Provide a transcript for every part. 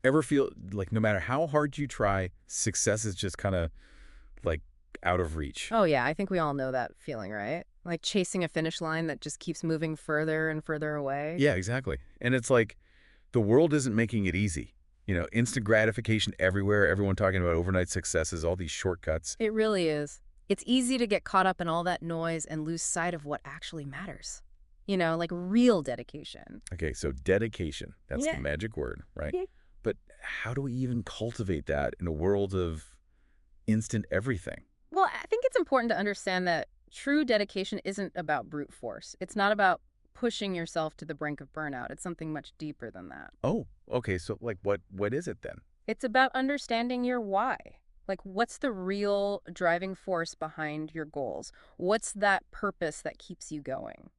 Ever feel like no matter how hard you try, success is just kind of like out of reach? Oh, yeah, I think we all know that feeling, right? Like chasing a finish line that just keeps moving further and further away. Yeah, exactly. And it's like the world isn't making it easy. Instant gratification everywhere, everyone talking about overnight successes, all these shortcuts. It really is. It's easy to get caught up in all that noise and lose sight of what actually matters. Like real dedication. Okay, so dedication, that's the Yeah. magic word, right? Yeah. But how do we even cultivate that in a world of instant everything? Well, I think it's important to understand that true dedication isn't about brute force. It's not about pushing yourself to the brink of burnout. It's something much deeper than that. Oh, okay, so like what is it then? It's about understanding your why. Like, what's the real driving force behind your goals? What's that purpose that keeps you going?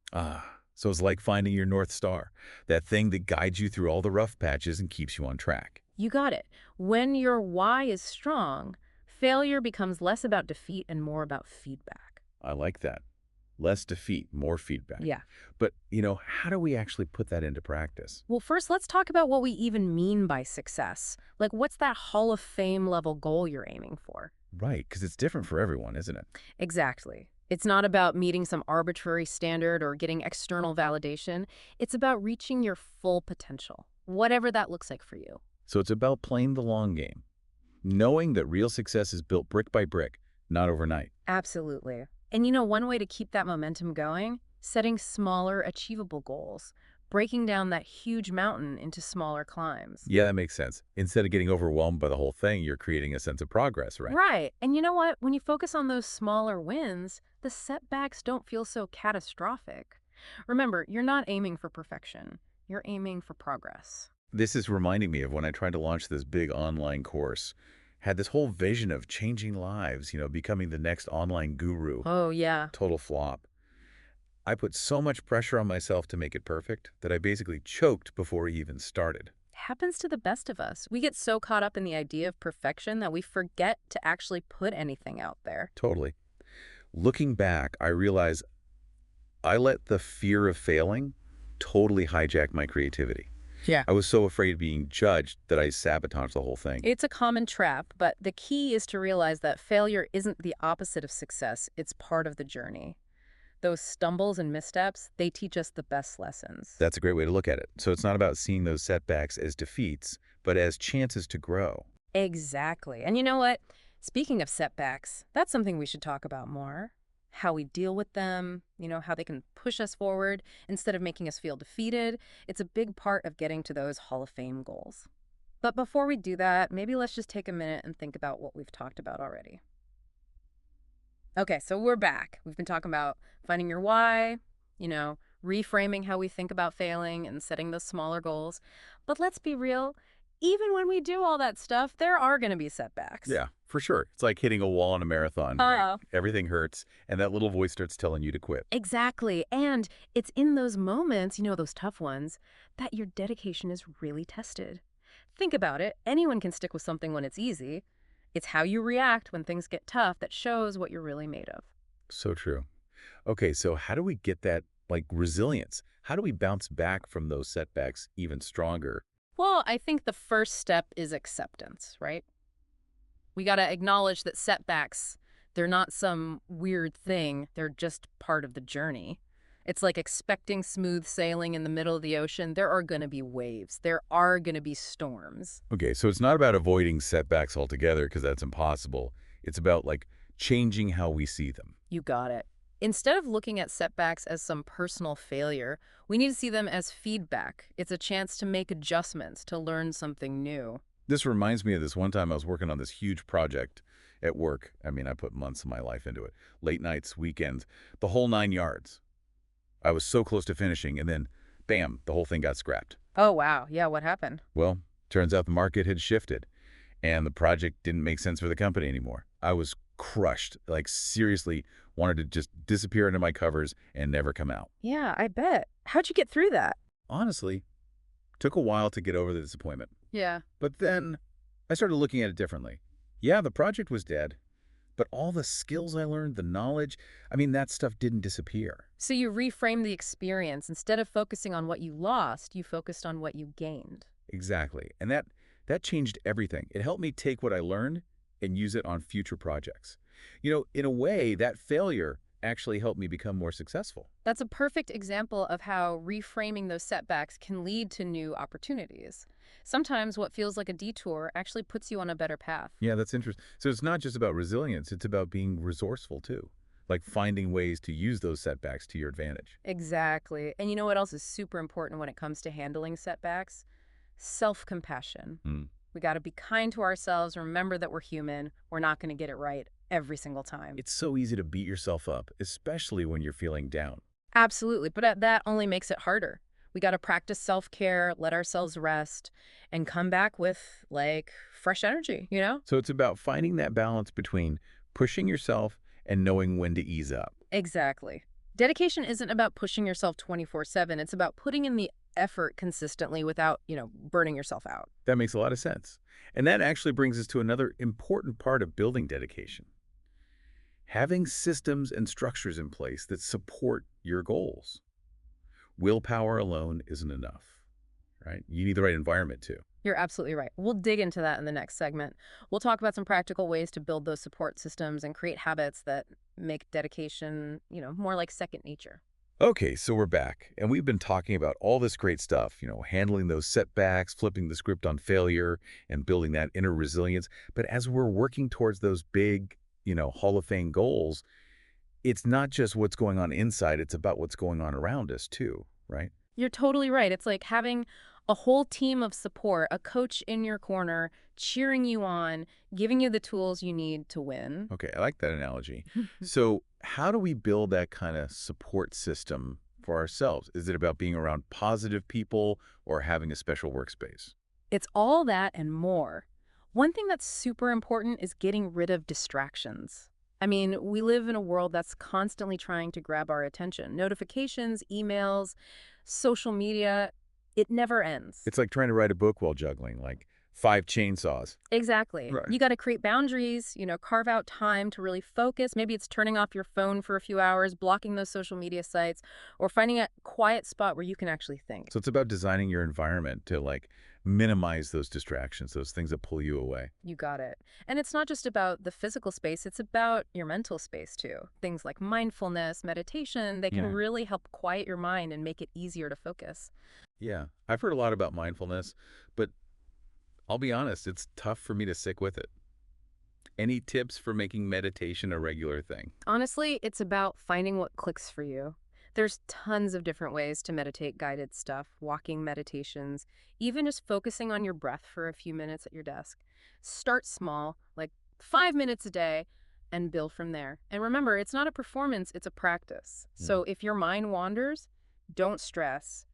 So it's like finding your North Star, that thing that guides you through all the rough patches and keeps you on track. You got it. When your why is strong, failure becomes less about defeat and more about feedback. I like that. Less defeat, more feedback. Yeah. But, how do we actually put that into practice? Well, first, let's talk about what we even mean by success. Like, what's that Hall of Fame level goal you're aiming for? Right, because it's different for everyone, isn't it? Exactly. It's not about meeting some arbitrary standard or getting external validation. It's about reaching your full potential, whatever that looks like for you. So it's about playing the long game, knowing that real success is built brick by brick, not overnight. Absolutely. And one way to keep that momentum going, setting smaller, achievable goals, breaking down that huge mountain into smaller climbs. Yeah, that makes sense. Instead of getting overwhelmed by the whole thing, you're creating a sense of progress, right? Right. And you know what? When you focus on those smaller wins, the setbacks don't feel so catastrophic. Remember, you're not aiming for perfection. You're aiming for progress. This is reminding me of when I tried to launch this big online course. Had this whole vision of changing lives, becoming the next online guru. Oh, yeah. Total flop. I put so much pressure on myself to make it perfect that I basically choked before I even started. Happens to the best of us. We get so caught up in the idea of perfection that we forget to actually put anything out there. Totally. Looking back, I realize I let the fear of failing totally hijack my creativity. Yeah. I was so afraid of being judged that I sabotaged the whole thing. It's a common trap, but the key is to realize that failure isn't the opposite of success. It's part of the journey. Those stumbles and missteps, they teach us the best lessons. That's a great way to look at it. So it's not about seeing those setbacks as defeats, but as chances to grow. Exactly. And you know what? Speaking of setbacks, that's something we should talk about more. How we deal with them, how they can push us forward instead of making us feel defeated. It's a big part of getting to those Hall of Fame goals. But before we do that, maybe let's just take a minute and think about what we've talked about already. Okay, so we're back. We've been talking about finding your why, reframing how we think about failing and setting those smaller goals. But let's be real, even when we do all that stuff, there are going to be setbacks. Yeah, for sure. It's like hitting a wall in a marathon. Right? Everything hurts, and that little voice starts telling you to quit. Exactly. And it's in those moments, those tough ones, that your dedication is really tested. Think about it. Anyone can stick with something when it's easy. It's how you react when things get tough that shows what you're really made of. So true. Okay, so how do we get that, resilience? How do we bounce back from those setbacks even stronger? Well, I think the first step is acceptance, right? We got to acknowledge that setbacks, they're not some weird thing. They're just part of the journey. It's like expecting smooth sailing in the middle of the ocean. There are going to be waves. There are going to be storms. Okay, so it's not about avoiding setbacks altogether because that's impossible. It's about, changing how we see them. You got it. Instead of looking at setbacks as some personal failure, we need to see them as feedback. It's a chance to make adjustments, to learn something new. This reminds me of this one time I was working on this huge project at work. I mean, I put months of my life into it. Late nights, weekends, the whole 9 yards. I was so close to finishing, and then, bam, the whole thing got scrapped. Oh, wow. Yeah, what happened? Well, turns out the market had shifted, and the project didn't make sense for the company anymore. I was crushed, seriously wanted to just disappear into my covers and never come out. Yeah, I bet. How'd you get through that? Honestly, took a while to get over the disappointment. Yeah. But then I started looking at it differently. Yeah, the project was dead, but all the skills I learned, the knowledge, that stuff didn't disappear. So you reframed the experience. Instead of focusing on what you lost, you focused on what you gained. Exactly. And that That changed everything. It helped me take what I learned and use it on future projects. In a way, that failure actually helped me become more successful. That's a perfect example of how reframing those setbacks can lead to new opportunities. Sometimes what feels like a detour actually puts you on a better path. Yeah, that's interesting. So it's not just about resilience, it's about being resourceful too, like finding ways to use those setbacks to your advantage. Exactly. And you know what else is super important when it comes to handling setbacks? Self-compassion. Hmm. We got to be kind to ourselves, remember that we're human. We're not going to get it right every single time. It's so easy to beat yourself up, especially when you're feeling down. Absolutely, but that only makes it harder. We got to practice self-care, let ourselves rest, and come back with, like, fresh energy, you know? So it's about finding that balance between pushing yourself and knowing when to ease up. Exactly. Dedication isn't about pushing yourself 24/7. It's about putting in the effort consistently without, burning yourself out. That makes a lot of sense. And that actually brings us to another important part of building dedication. Having systems and structures in place that support your goals. Willpower alone isn't enough, right? You need the right environment too. You're absolutely right. We'll dig into that in the next segment. We'll talk about some practical ways to build those support systems and create habits that make dedication, more like second nature. Okay, so we're back, and we've been talking about all this great stuff, handling those setbacks, flipping the script on failure, and building that inner resilience. But as we're working towards those big, Hall of Fame goals, it's not just what's going on inside, it's about what's going on around us too, right? You're totally right. It's like having a whole team of support, a coach in your corner, cheering you on, giving you the tools you need to win. Okay, I like that analogy. So how do we build that kind of support system for ourselves? Is it about being around positive people or having a special workspace? It's all that and more. One thing that's super important is getting rid of distractions. I mean, we live in a world that's constantly trying to grab our attention. Notifications, emails, social media, it never ends. It's like trying to write a book while juggling, like 5 chainsaws. Exactly. Right. You got to create boundaries, carve out time to really focus. Maybe it's turning off your phone for a few hours, blocking those social media sites, or finding a quiet spot where you can actually think. So it's about designing your environment to minimize those distractions, those things that pull you away. You got it. And it's not just about the physical space, it's about your mental space too. Things like mindfulness, meditation, they can Yeah. really help quiet your mind and make it easier to focus. Yeah. I've heard a lot about mindfulness, but I'll be honest, it's tough for me to stick with it. Any tips for making meditation a regular thing? Honestly, it's about finding what clicks for you. There's tons of different ways to meditate, guided stuff, walking meditations, even just focusing on your breath for a few minutes at your desk. Start small, like 5 minutes a day, and build from there. And remember, it's not a performance, it's a practice. Hmm. So if your mind wanders, don't stress.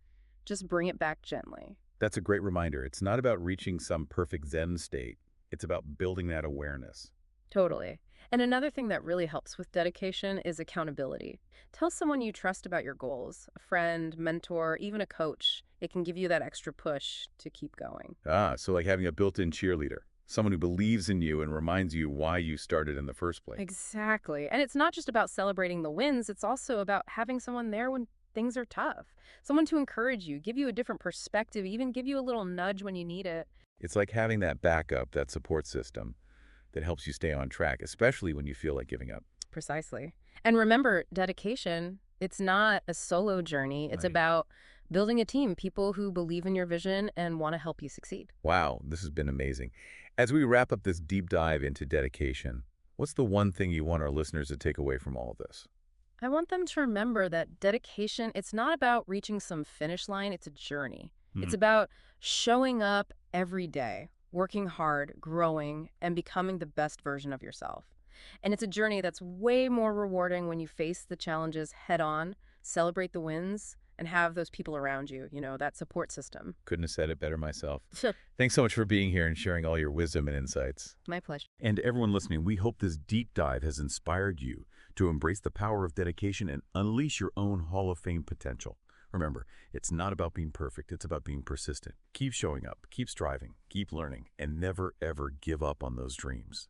Just bring it back gently. That's a great reminder. It's not about reaching some perfect Zen state. It's about building that awareness. Totally. And another thing that really helps with dedication is accountability. Tell someone you trust about your goals, a friend, mentor, even a coach. It can give you that extra push to keep going. So like having a built-in cheerleader, someone who believes in you and reminds you why you started in the first place. Exactly. And it's not just about celebrating the wins, it's also about having someone there when things are tough. Someone to encourage you, give you a different perspective, even give you a little nudge when you need it. It's like having that backup, that support system that helps you stay on track, especially when you feel like giving up. Precisely. And remember, dedication, it's not a solo journey. It's Right. about building a team, people who believe in your vision and want to help you succeed. Wow, this has been amazing. As we wrap up this deep dive into dedication, what's the one thing you want our listeners to take away from all of this? I want them to remember that dedication, it's not about reaching some finish line, it's a journey. Hmm. It's about showing up every day, working hard, growing, and becoming the best version of yourself. And it's a journey that's way more rewarding when you face the challenges head on, celebrate the wins, and have those people around you, that support system. Couldn't have said it better myself. Thanks so much for being here and sharing all your wisdom and insights. My pleasure. And to everyone listening, we hope this deep dive has inspired you to embrace the power of dedication and unleash your own Hall of Fame potential. Remember, it's not about being perfect, it's about being persistent. Keep showing up, keep striving, keep learning, and never ever give up on those dreams.